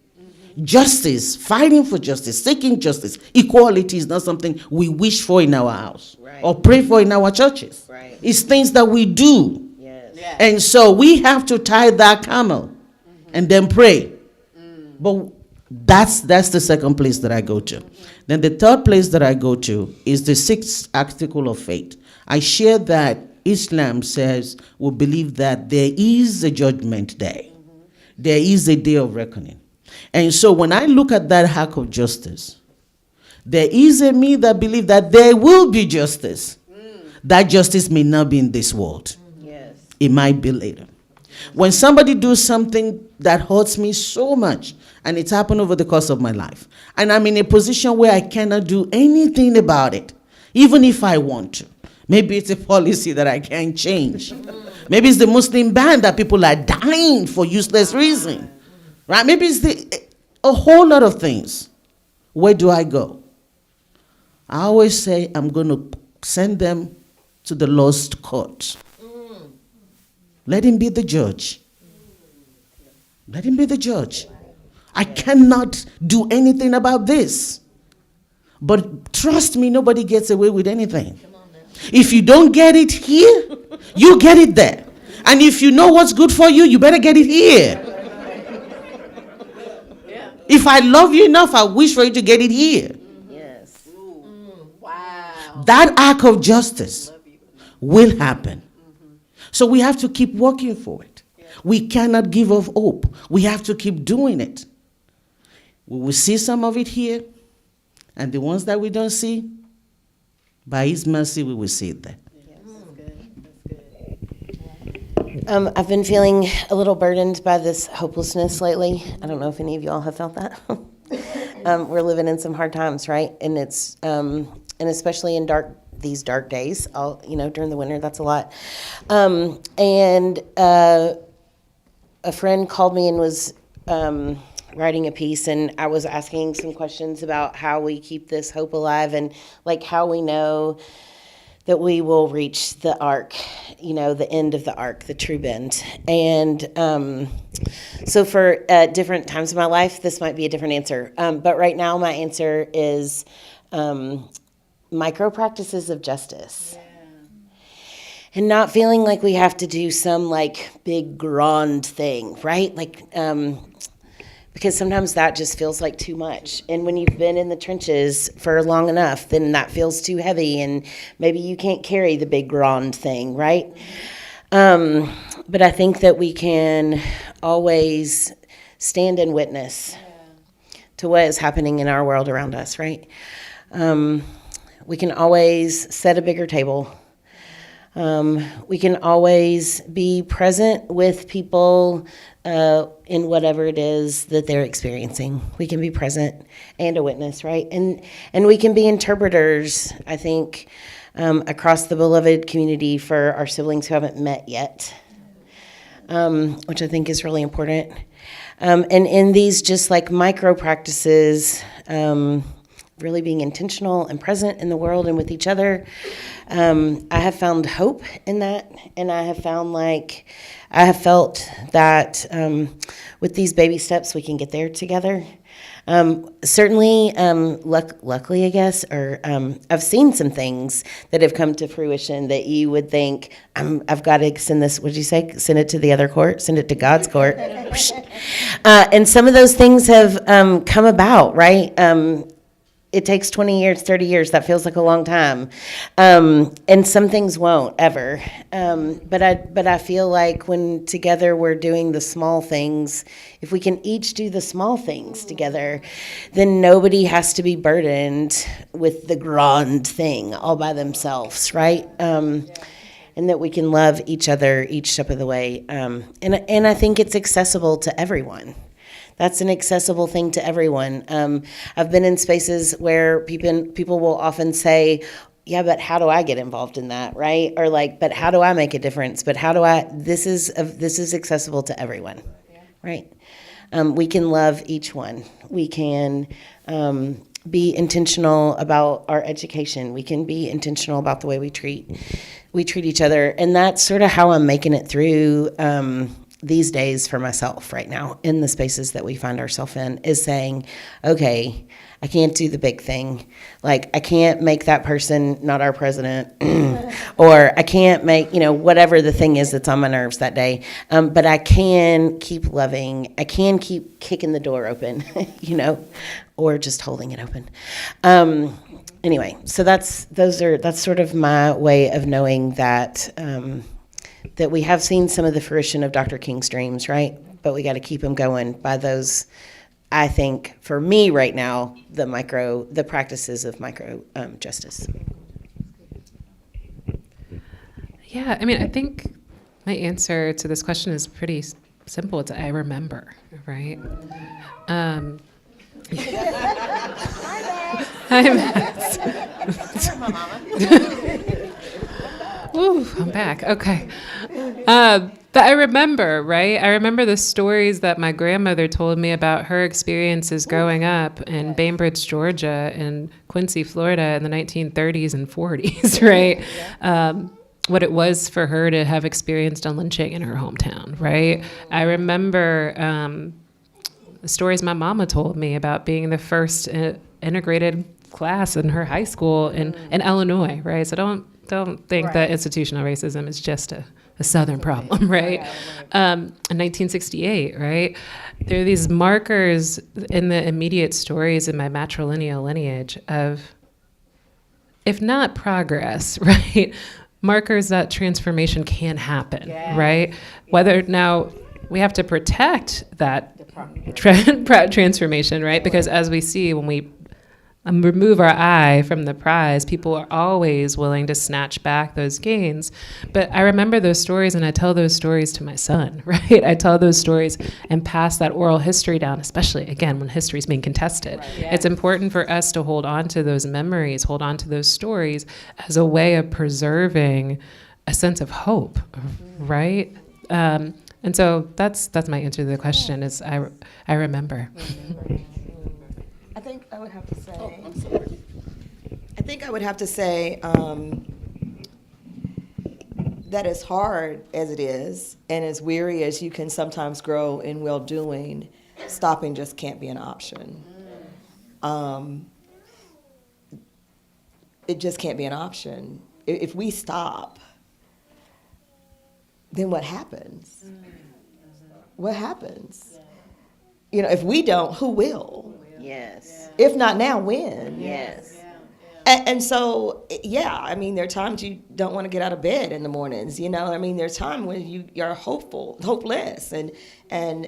Justice, fighting for justice, seeking justice, equality is not something we wish for in our house or pray for in our churches. Right. It's things that we do. Yes. Yes. And so we have to tie that camel and then pray. But that's the second place that I go to. Then the third place that I go to is the sixth article of faith. I share that Islam says we believe that there is a judgment day. There is a day of reckoning. And so when I look at that arc of justice, there is a me that believes that there will be justice. That justice may not be in this world. Yes. It might be later. When somebody does something that hurts me so much, and it's happened over the course of my life, and I'm in a position where I cannot do anything about it, even if I want to. Maybe it's a policy that I can't change. Maybe it's the Muslim ban that people are dying for useless reason. Right? Maybe it's a whole lot of things. Where do I go? I always say I'm going to send them to the lost court. Let him be the judge. Let him be the judge. I cannot do anything about this. But trust me, nobody gets away with anything. If you don't get it here, you get it there. And if you know what's good for you, you better get it here. If I love you enough, I wish for you to get it here. Yes. Wow. That act of justice will happen. So we have to keep working for it. We cannot give up hope. We have to keep doing it. We will see some of it here, and the ones that we don't see, by His mercy, we will see it there. Yes, that's good. That's good. I've been feeling a little burdened by this hopelessness lately. I don't know if any of y'all have felt that. We're living in some hard times, right? And it's and especially in these dark days. During the winter, that's a lot. And a friend called me and was writing a piece, and I was asking some questions about how we keep this hope alive, and like how we know that we will reach the arc, the end of the arc, the true bend. And so for different times of my life, this might be a different answer. But right now, my answer is micro practices of justice. And not feeling like we have to do some like big grand thing, right? Because sometimes that just feels like too much. And when you've been in the trenches for long enough, then that feels too heavy, and maybe you can't carry the big grand thing, right? But I think that we can always stand and witness to what is happening in our world around us, right? We can always set a bigger table. We can always be present with people in whatever it is that they're experiencing. We can be present and a witness, right? And we can be interpreters, I think, across the beloved community for our siblings who haven't met yet, which I think is really important. And in these just like micro practices, really being intentional and present in the world and with each other, I have found hope in that, and I have felt that with these baby steps we can get there together. Certainly, luckily, I guess, or I've seen some things that have come to fruition that you would think, I've got to send this, what did you say? Send it to the other court? Send it to God's court. And some of those things have come about, right? It takes 20 years, 30 years. That feels like a long time. And some things won't ever. But I feel like when together we're doing the small things, if we can each do the small things together, then nobody has to be burdened with the grand thing all by themselves, right? And that we can love each other each step of the way. And I think it's accessible to everyone. That's an accessible thing to everyone. I've been in spaces where people will often say, yeah, but how do I get involved in that, right? Or like, but how do I make a difference? But how do this is accessible to everyone, right? We can love each one. We can be intentional about our education. We can be intentional about the way we treat each other. And that's sort of how I'm making it through these days for myself right now in the spaces that we find ourselves in, is saying, okay, I can't do the big thing. Like, I can't make that person not our president, or I can't make, whatever the thing is that's on my nerves that day. But I can keep loving. I can keep kicking the door open, or just holding it open. Anyway, so that's sort of my way of knowing that that we have seen some of the fruition of Dr. King's dreams, right? But we got to keep them going by those, I think, for me right now, the practices of micro justice. Yeah, I think my answer to this question is pretty simple. It's I remember, right? Hi, Max. Ooh, I'm back. Okay. But I remember, right? I remember the stories that my grandmother told me about her experiences growing up in Bainbridge, Georgia, and Quincy, Florida in the 1930s and 40s, right? What it was for her to have experienced a lynching in her hometown, right? I remember the stories my mama told me about being the first integrated class in her high school in Illinois, right? So don't think that institutional racism is just a Southern problem, right? In 1968, right? There are these markers in the immediate stories in my matrilineal lineage of, if not progress, right? Markers that transformation can happen, right? Whether now we have to protect that transformation, right? Because as we see when we remove our eye from the prize, people are always willing to snatch back those gains. But I remember those stories, and I tell those stories to my son, right? I tell those stories and pass that oral history down, especially, again, when history is being contested. Right. Yes. It's important for us to hold on to those memories, hold on to those stories as a way of preserving a sense of hope, right? And so that's my answer to the question, is I remember. I think I would have to say. I think I would have to say that as hard as it is, and as weary as you can sometimes grow in well-doing, stopping just can't be an option. It just can't be an option. If we stop, then what happens? What happens? You know, if we don't, who will? Yes. If not now, when? Yes. And so, yeah, I mean, there are times you don't want to get out of bed in the mornings, you know. I mean, there's times when you're hopeless, and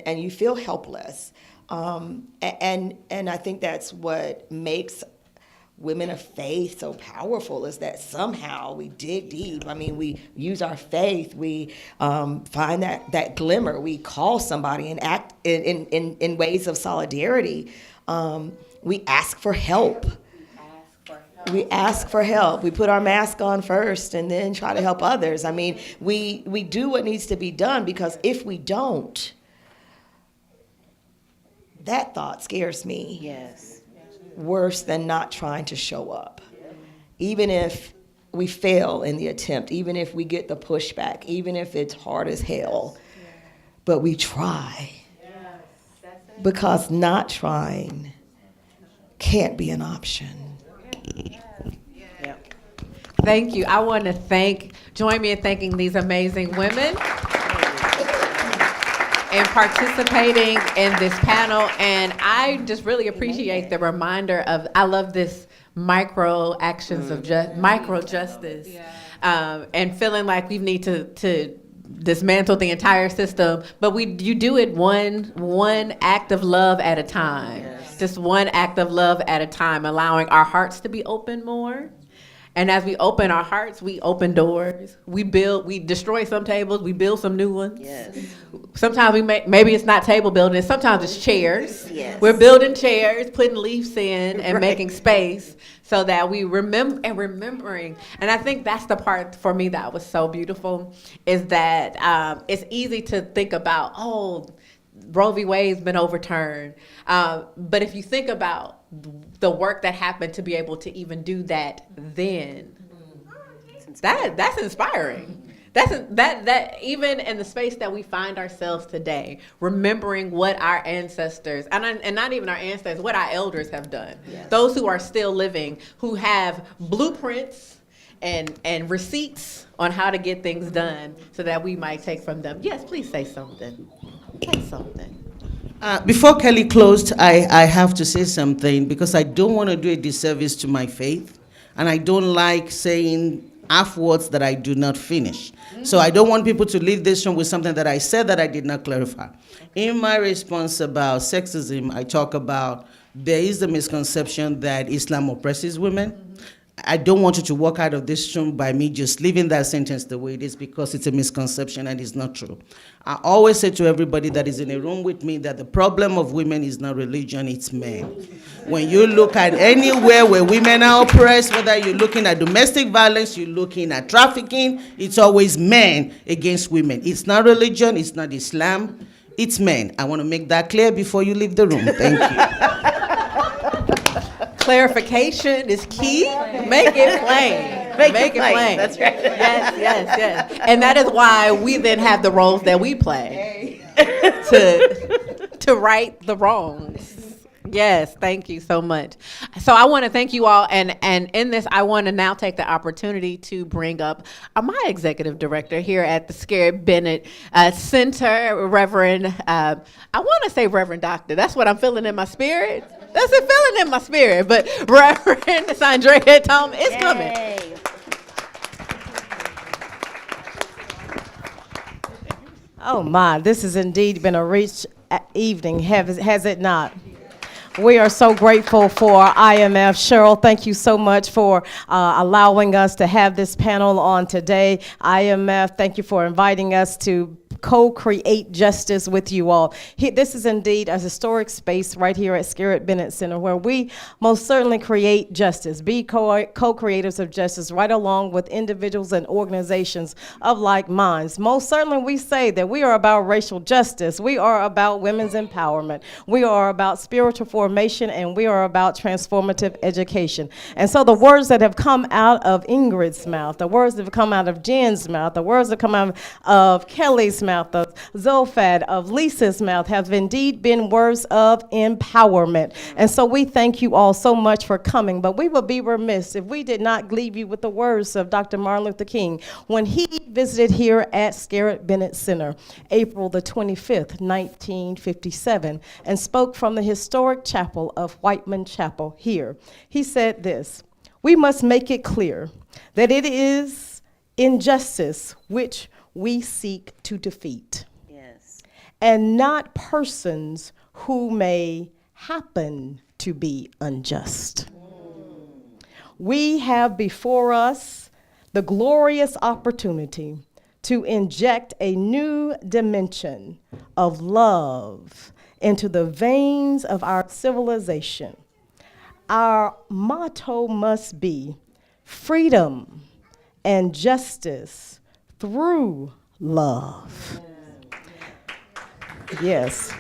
you feel helpless. And I think that's what makes women of faith so powerful, is that somehow we dig deep. I mean, we use our faith. We find that glimmer. We call somebody and act in ways of solidarity. We ask for help. We ask for help. We put our mask on first and then try to help others. I mean, we do what needs to be done, because if we don't, that thought scares me. Yes. Worse than not trying to show up. Even if we fail in the attempt, even if we get the pushback, even if it's hard as hell, but we try. Because not trying can't be an option. Thank you. I want to join me in thanking these amazing women and participating in this panel. And I just really appreciate the reminder of, I love this micro actions of micro justice, and feeling like we need to dismantle the entire system, but you do it one act of love at a time. Yes. Just one act of love at a time, allowing our hearts to be open more. And as we open our hearts, we open doors. We destroy some tables, we build some new ones. Yes. Sometimes maybe it's not table building, sometimes it's chairs. Yes. We're building chairs, putting leaves in, and making space so that we remembering. And I think that's the part for me that was so beautiful, is that it's easy to think about, Roe v. Wade's been overturned. But if you think about the work that happened to be able to even do that then, that's inspiring. That even in the space that we find ourselves today, remembering what our ancestors, and not even our ancestors, what our elders have done. Yes. Those who are still living, who have blueprints and receipts on how to get things done, so that we might take from them. Yes, please say something. Say something. Before Kelly closed, I have to say something, because I don't want to do a disservice to my faith, and I don't like saying half words that I do not finish. So I don't want people to leave this room with something that I said that I did not clarify. In my response about sexism, I talk about there is the misconception that Islam oppresses women. I don't want you to walk out of this room by me just leaving that sentence the way it is, because it's a misconception and it's not true. I always say to everybody that is in a room with me that the problem of women is not religion, it's men. When you look at anywhere where women are oppressed, whether you're looking at domestic violence, you're looking at trafficking, it's always men against women. It's not religion, it's not Islam, it's men. I want to make that clear before you leave the room. Thank you. Clarification is key. Make it plain. Make it plain. That's right. Yes. And that is why we then have the roles that we play to right the wrongs. Yes, thank you so much. So I want to thank you all, and in this, I want to now take the opportunity to bring up my executive director here at the Scared Bennett Center, Reverend, I want to say Reverend Doctor. That's what I'm feeling in my spirit. That's a feeling in my spirit, but Reverend Sandrea Tom is coming. Oh my, this has indeed been a rich evening, has it not? We are so grateful for IMF. Cheryl, thank you so much for allowing us to have this panel on today. IMF, thank you for inviting us to co-create justice with you all. This is indeed a historic space right here at Scarlett Bennett Center where we most certainly create justice, be co-creators of justice right along with individuals and organizations of like minds. Most certainly we say that we are about racial justice, we are about women's empowerment, we are about spiritual formation, and we are about transformative education. And so the words that have come out of Ingrid's mouth, the words that have come out of Jen's mouth, the words that come out of Kelli's mouth, of Zulfat, of Lisa's mouth have indeed been words of empowerment. And so we thank you all so much for coming, but we would be remiss if we did not leave you with the words of Dr. Martin Luther King when he visited here at Scarlett Bennett Center, April the 25th, 1957, and spoke from the historic chapel of Whiteman Chapel here. He said this: "We must make it clear that it is injustice which we seek to defeat, Yes. and not persons who may happen to be unjust. We have before us the glorious opportunity to inject a new dimension of love into the veins of our civilization. Our motto must be freedom and justice through love." Yes.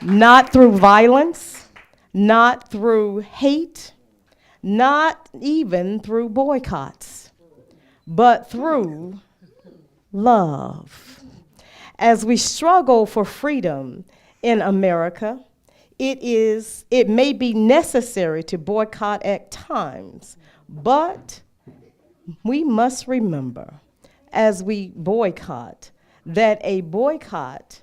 Not through violence, not through hate, not even through boycotts, but through love. As we struggle for freedom in America, it may be necessary to boycott at times, but we must remember as we boycott that a boycott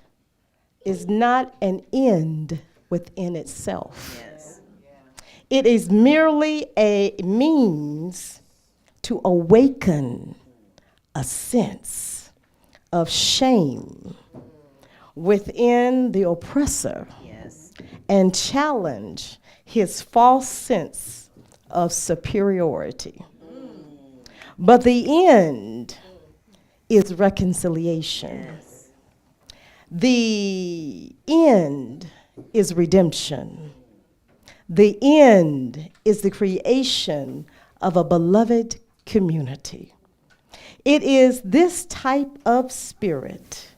is not an end within itself. Yes. It is merely a means to awaken a sense of shame within the oppressor. Yes. And challenge his false sense of superiority. But the end is reconciliation. Yes. The end is redemption. The end is the creation of a beloved community. It is this type of spirit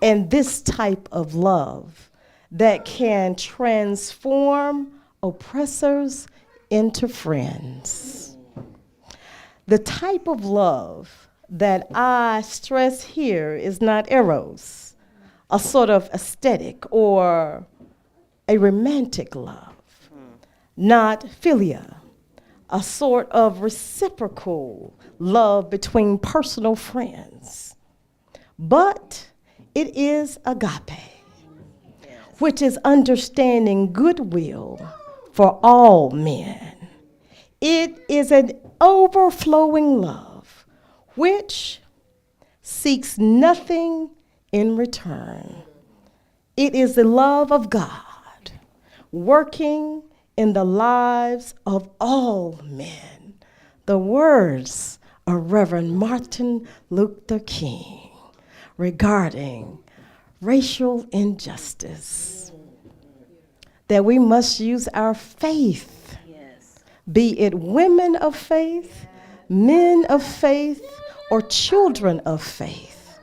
and this type of love that can transform oppressors into friends. The type of love that I stress here is not eros, a sort of aesthetic or a romantic love, not philia, a sort of reciprocal love between personal friends, but it is agape, which is understanding goodwill for all men. It is an overflowing love which seeks nothing in return. It is the love of God working in the lives of all men. The words of Reverend Martin Luther King regarding racial injustice, that we must use our faith, Yes. be it women of faith, men of faith, or children of faith,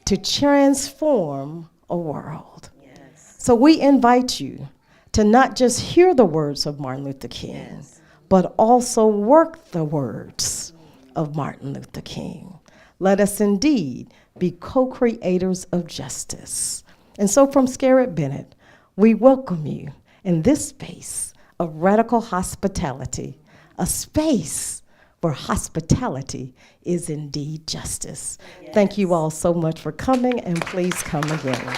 to transform a world. Yes. So we invite you to not just hear the words of Martin Luther King, Yes. but also work the words of Martin Luther King. Let us indeed be co-creators of justice. And so from Scarlett Bennett, we welcome you in this space of radical hospitality, a space where hospitality is indeed justice. Yes. Thank you all so much for coming, and please come again.